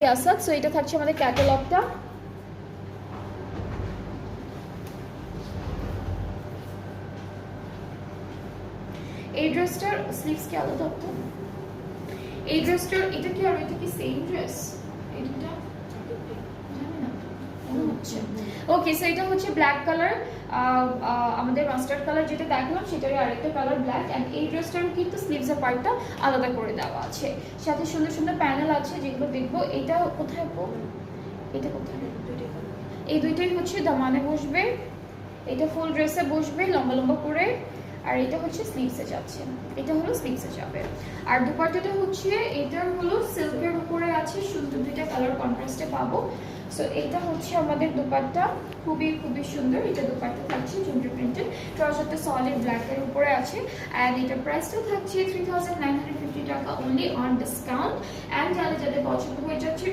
Asad. So এটা থাকছে আমাদের ক্যাটালগটা। এই ড্রেসটার স্লিভস কি আলাদা তো? এই ড্রেসটার এটা কি আর এটা কি সেম ড্রেস? এটা জানি না মনে হচ্ছে। ওকে, সো এটা হচ্ছে ব্ল্যাক কালার, আমাদের মাস্টার্ড কালার যেটা দেখলাম সেটারই আরেকটা কালার ব্ল্যাক। অ্যান্ড এই ড্রেসটারও কিন্তু স্লিভসের পার্টটা আলাদা করে দেওয়া আছে, সাথে সুন্দর সুন্দর প্যানেল আছে যেগুলো দেখবো। এটা কোথায় এটা কোথায়? এই দুইটাই হচ্ছে দামানে বসবে, এটা ফুল ড্রেসে বসবে লম্বা লম্বা করে, আর এটা হচ্ছে স্লিভসে যাচ্ছে, এটা হলো স্লিভসে যাবে। আর দুপাট্টাটা হচ্ছে এটার হলো সিল্কের উপরে আছে, সুন্দর দুইটা কালার কন্ট্রাস্টে পাবো। সো এটা হচ্ছে আমাদের দুপাট্টা, খুবই খুবই সুন্দর। এটা দুপাট্টা থাকছে জুমরি প্রিন্টেড, ট্রাউজারটা সলিড ব্ল্যাকের উপরে আছে। অ্যান্ড এটার প্রাইসটা থাকছে 3950 টাকা অনলি অন ডিসকাউন্ট। অ্যান্ড যাদের যাদের পছন্দ হয়ে যাচ্ছে